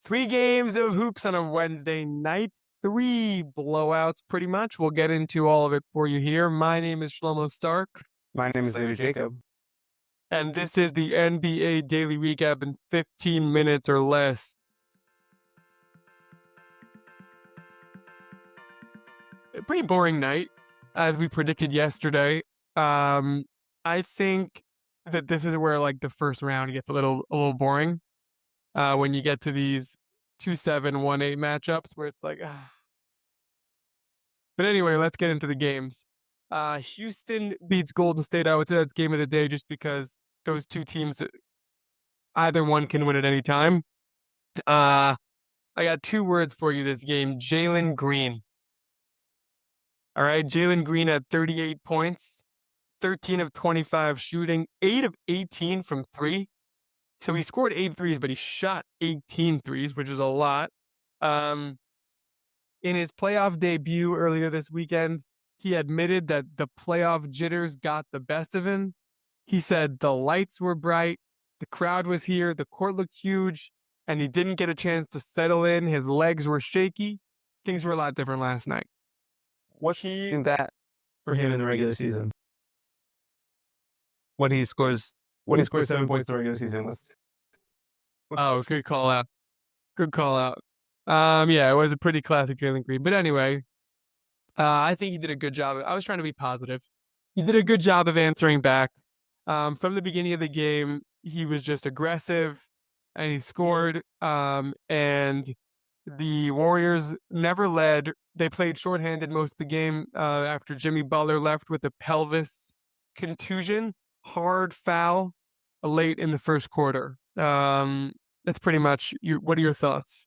3 games of hoops on a Wednesday night, 3 blowouts pretty much. We'll get into all of it for you here. My name is Shlomo Stark, My name is Larry Jacob. and this is the NBA Daily Recap in 15 minutes or less. A pretty boring night, as we predicted yesterday. I think that this is where like the first round gets a little boring. When you get to these 2-7, 1-8 matchups where it's like, ah. But anyway, let's get into the games. Houston beats Golden State. I would say that's game of the day just because those two teams, either one can win at any time. I got 2 words for you this game. Jalen Green. All right, Jalen Green had 38 points, 13 of 25 shooting, 8 of 18 from 3. So he scored 8 threes, but he shot 18 threes, which is a lot. In his playoff debut earlier this weekend, he admitted that the playoff jitters got the best of him. He said the lights were bright, the crowd was here, the court looked huge, and he didn't get a chance to settle in. His legs were shaky. Things were a lot different last night. What's in that for him in the regular season? When he scores 7 points in the regular season. Oh, good call out. Good call out. Yeah, it was a pretty classic Jalen Green. But anyway, I think he did a good job. I was trying to be positive. He did a good job of answering back. From the beginning of the game, he was just aggressive and he scored. And the Warriors never led. They played shorthanded most of the game after Jimmy Butler left with a pelvis contusion, hard foul late in the first quarter. That's pretty much what are your thoughts?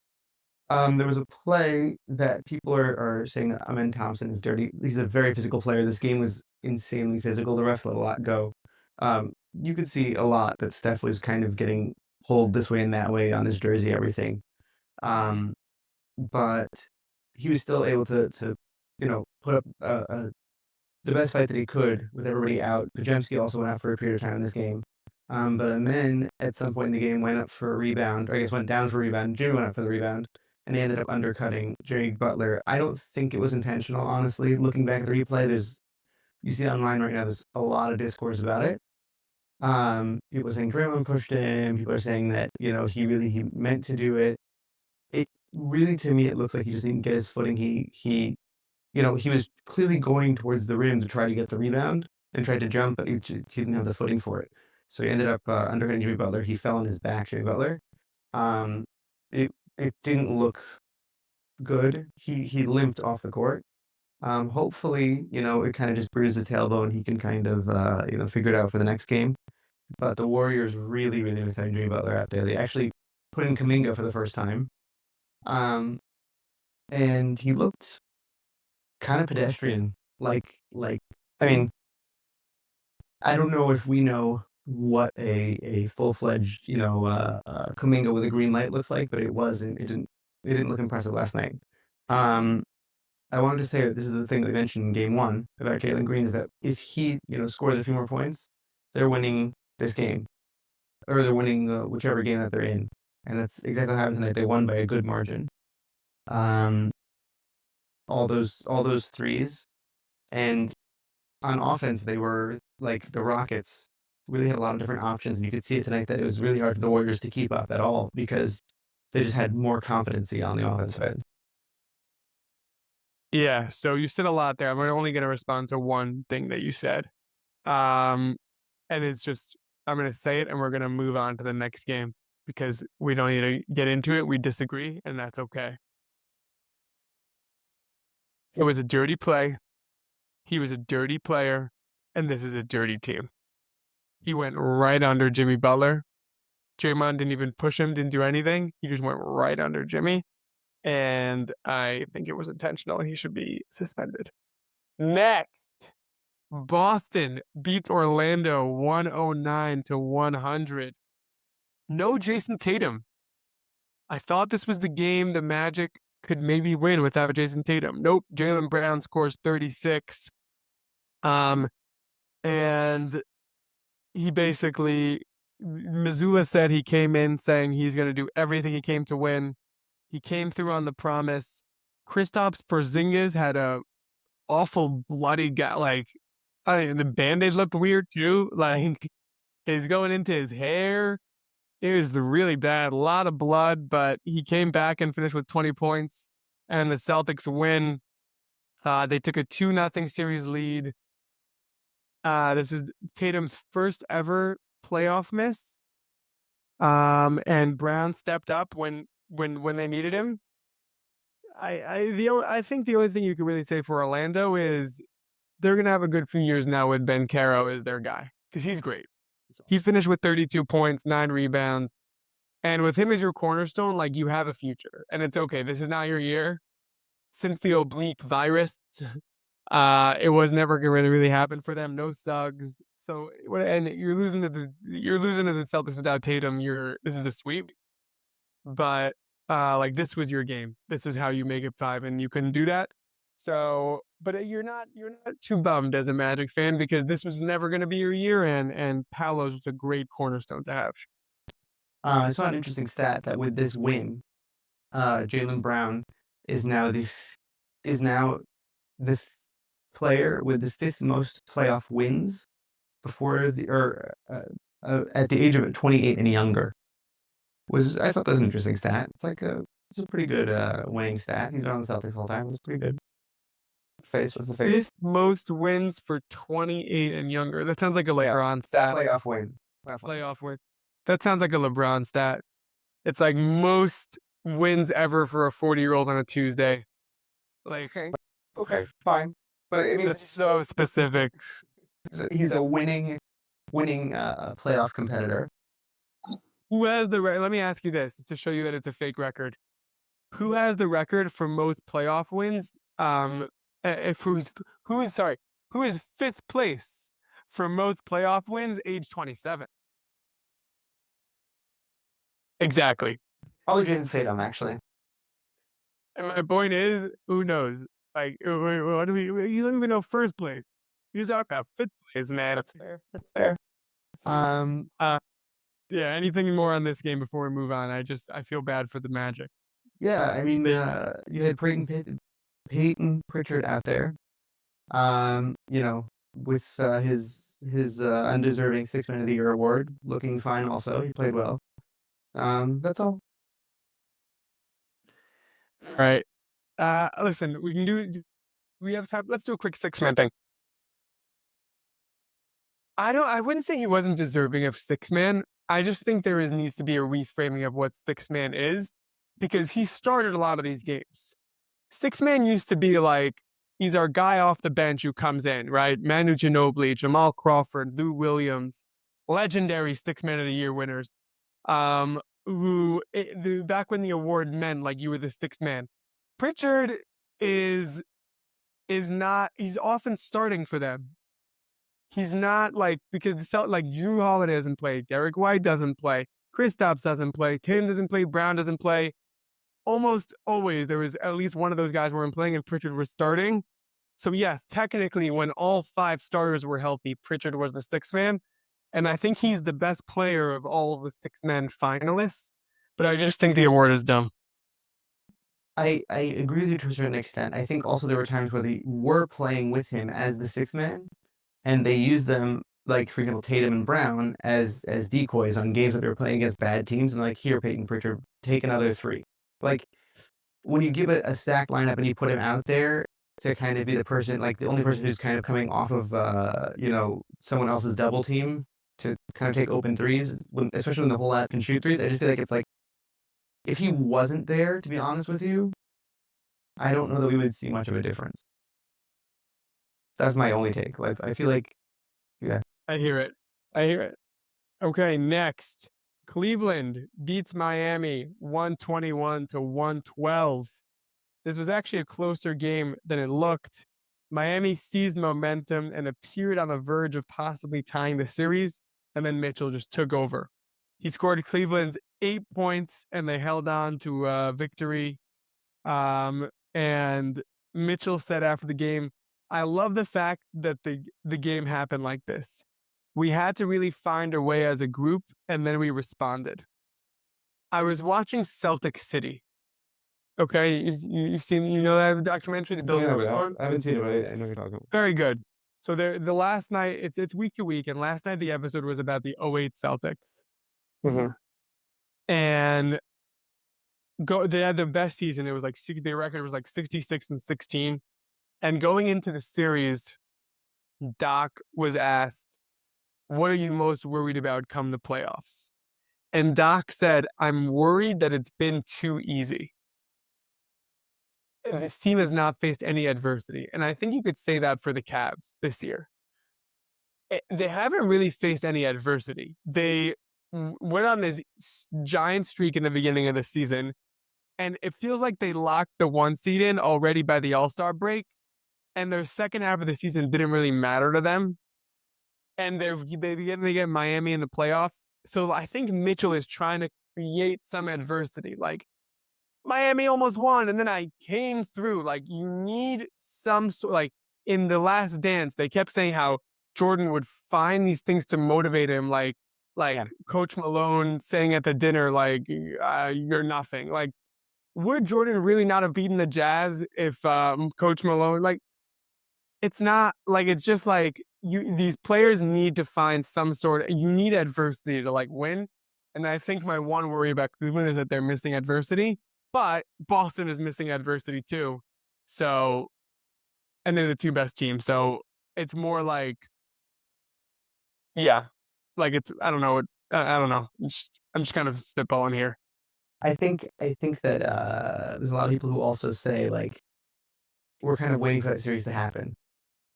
There was a play that people are saying that Amen Thompson is dirty. He's a very physical player. This game was insanely physical. The refs let a lot go. You could see a lot that Steph was kind of getting pulled this way and that way on his jersey, everything. But he was still able to put up the best fight that he could with everybody out. Pajemski also went out for a period of time in this game. But Amen, at some point in the game, went up for a rebound, or I guess went down for a rebound. Jimmy went up for the rebound, and he ended up undercutting Jerry Butler. I don't think it was intentional, honestly. Looking back at the replay, you see online right now, there's a lot of discourse about it. People are saying Draymond pushed him. People are saying that, he meant to do it. It really, to me, it looks like he just didn't get his footing. He was clearly going towards the rim to try to get the rebound and tried to jump, but he didn't have the footing for it. So he ended up undercutting Jimmy Butler. He fell on his back, Jimmy Butler. It didn't look good. He limped off the court. Hopefully, it kind of just bruised the tailbone. He can kind of, figure it out for the next game. But the Warriors really, really missed having Jimmy Butler out there. They actually put in Kuminga for the first time. And he looked kind of pedestrian. I mean, I don't know if we know what a full-fledged, Kuminga with a green light looks like, but it didn't look impressive last night. I wanted to say that this is the thing that we mentioned in game 1 about Jalen Green is that if he, scores a few more points, they're winning this game, or they're winning whichever game that they're in, and that's exactly what happened tonight. They won by a good margin. All those threes, and on offense, they were like the Rockets really had a lot of different options, and you could see it tonight that it was really hard for the Warriors to keep up at all because they just had more competency on the offensive end. Yeah, so you said a lot there. I'm only going to respond to one thing that you said. And it's just, I'm going to say it and we're going to move on to the next game because we don't need to get into it. We disagree, and that's okay. It was a dirty play. He was a dirty player, and this is a dirty team. He went right under Jimmy Butler. Draymond didn't even push him, didn't do anything. He just went right under Jimmy. And I think it was intentional. He should be suspended. Next, Boston beats Orlando 109-100. No Jason Tatum. I thought this was the game the Magic could maybe win without Jason Tatum. Nope, Jaylen Brown scores 36. And he basically, Missoula said he came in saying he's going to do everything he came to win. He came through on the promise. Kristaps Porzingis had a awful bloody guy. Like, I mean, the bandage looked weird too. Like, he's going into his hair. It was really bad. A lot of blood, but he came back and finished with 20 points. And the Celtics win. They took a 2-0 series lead. This is Tatum's first ever playoff miss. And Brown stepped up when they needed him. I think the only thing you can really say for Orlando is they're gonna have a good few years now with Ben Caro as their guy because he's great. He finished with 32 points, 9 rebounds, and with him as your cornerstone, like you have a future. And it's okay. This is not your year. Since the oblique virus, it was never going to really happen for them. No Suggs. So and you're losing to the Celtics without Tatum. This is a sweep. But like this was your game. This is how you make it 5, and you couldn't do that. So, but you're not too bummed as a Magic fan because this was never going to be your year, and Paolo's was a great cornerstone to have. I saw an interesting stat that with this win, Jaylen Brown is now the player with the 5th most playoff wins before at the age of 28 and younger. I thought that was an interesting stat. It's a pretty good winning stat. He's been on the Celtics all the time. It's pretty good. What's the face? 5th most wins for 28 and younger. That sounds like a LeBron stat. Playoff win. Playoff win. That sounds like a LeBron stat. It's like most wins ever for a 40-year-old on a Tuesday. Like, okay, fine. But I mean, that's so specific. He's a winning playoff competitor. Who has the record? Let me ask you this to show you that it's a fake record. Who has the record for most playoff wins? Who is 5th place for most playoff wins? Age 27. Exactly. Probably Jason Tatum, actually. And my point is, who knows? Like, what do you don't even know first place. You talk about 5th place, man. That's fair. Yeah. Anything more on this game before we move on? I feel bad for the Magic. Yeah, I mean, you had Peyton Pritchard out there. You know, with his undeserving 6th Man of the Year award, looking fine. Also, he played well. That's all. All right. Listen, we have time. Let's do a quick 6-man thing. I wouldn't say he wasn't deserving of 6-man. I just think needs to be a reframing of what 6-man is because he started a lot of these games. 6-man used to be like, he's our guy off the bench who comes in, right? Manu Ginobili, Jamal Crawford, Lou Williams, legendary 6-man of the year winners. Back when the award meant like you were the 6th man. Pritchard is not, he's often starting for them. He's not like, because like Drew Holiday doesn't play, Derek White doesn't play, Kristaps doesn't play, Tatum doesn't play, Brown doesn't play. Almost always there was at least one of those guys weren't playing and Pritchard was starting. So yes, technically when all 5 starters were healthy, Pritchard was the 6th man. And I think he's the best player of all of the 6-man finalists. But I just think the award is dumb. I agree with you to a certain extent. I think also there were times where they were playing with him as the 6th man, and they used them, like, for example, Tatum and Brown as decoys on games that they were playing against bad teams, and like, here, Peyton Pritchard, take another 3. Like, when you give a stacked lineup and you put him out there to kind of be the person, like the only person who's kind of coming off of, someone else's double team to kind of take open threes, especially when the whole lot can shoot threes, I just feel like it's like, if he wasn't there, to be honest with you, I don't know that we would see much of a difference. That's my only take. Like, I feel like, yeah. I hear it. Okay, next. Cleveland beats Miami 121-112. This was actually a closer game than it looked. Miami seized momentum and appeared on the verge of possibly tying the series, and then Mitchell just took over. He scored Cleveland's 8 points, and they held on to victory. And Mitchell said after the game, I love the fact that the game happened like this. We had to really find our way as a group, and then we responded. I was watching Celtic City, Okay, you've seen, you know, that documentary, The Bills Yeah, Never but Gone? I haven't seen it, but I know what you're talking about. Very good. So the last night, it's week to week, and last night the episode was about the '08 Celtics. Mhm. And they had the best season. It was like their record was like 66-16. And going into the series, Doc was asked, "What are you most worried about come the playoffs?" And Doc said, "I'm worried that it's been too easy. This team has not faced any adversity." And I think you could say that for the Cavs this year. They haven't really faced any adversity. They went on this giant streak in the beginning of the season, and it feels like they locked the 1 seed in already by the All-Star break, and their second half of the season didn't really matter to them. And they get Miami in the playoffs. So I think Mitchell is trying to create some adversity. Like, Miami almost won, and then I came through. Like, you need some sort, like, in The Last Dance, they kept saying how Jordan would find these things to motivate him, like Yeah. Coach Malone saying at the dinner, like, "You're nothing." Like, would Jordan really not have beaten the Jazz if Coach Malone, like, it's not like, it's just like these players need to find some sort, you need adversity to, like, win. And I think my one worry about Cleveland is that they're missing adversity, but Boston is missing adversity too. So, and they're the 2 best teams. So it's more like, yeah, like, it's, I don't know. I don't know. I'm just kind of spitballing here. I think that there's a lot of people who also say like we're kind of waiting for that series to happen.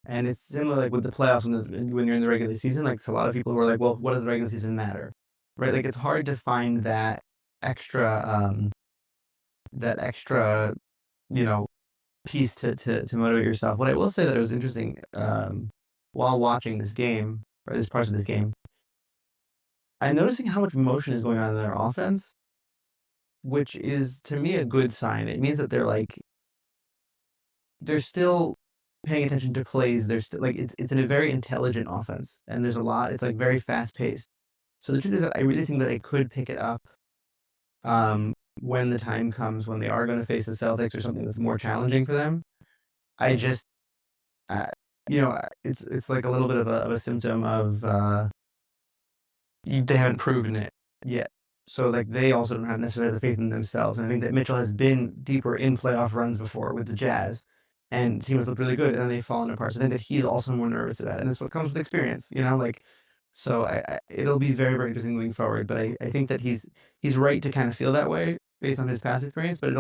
And it's similar like with the playoffs when you're in the regular season. Like it's a lot of people who are like, well, what does the regular season matter, right? Like it's hard to find extra that extra you know piece to motivate yourself. What I will say that it was interesting while watching this game or this parts of this game, I'm noticing how much motion is going on in their offense, which is to me a good sign. It means that they're still paying attention to plays. They're still like it's in a very intelligent offense, and there's a lot. It's like very fast paced. So the truth is that I really think that they could pick it up when the time comes when they are going to face the Celtics or something that's more challenging for them. I just, uh, it's like a little bit of a symptom of they haven't proven it yet. So like they also don't have necessarily the faith in themselves. And I think that Mitchell has been deeper in playoff runs before with the Jazz, and the team has looked really good, and then they've fallen apart. So I think that he's also more nervous about it, and that's what comes with experience, like. So it'll be very very interesting moving forward. But I think that he's right to kind of feel that way based on his past experience. But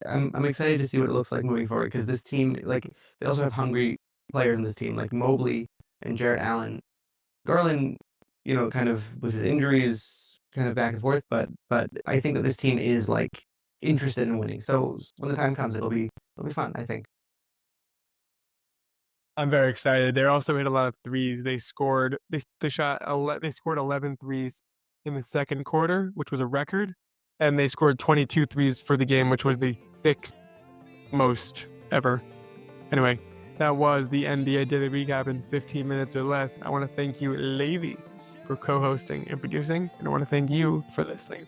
I'm excited to see what it looks like moving forward because this team like they also have hungry players in this team like Mobley and Jarrett Allen. Garland, kind of with his injuries, kind of back and forth. But I think that this team is like interested in winning. So when the time comes, it'll be fun. I think. I'm very excited. They also hit a lot of threes. They scored 11 threes in the second quarter, which was a record, and they scored 22 threes for the game, which was the 6th most ever. Anyway, that was the NBA Daily Recap in 15 minutes or less. I want to thank you, Levi, for co-hosting and producing, and I want to thank you for listening.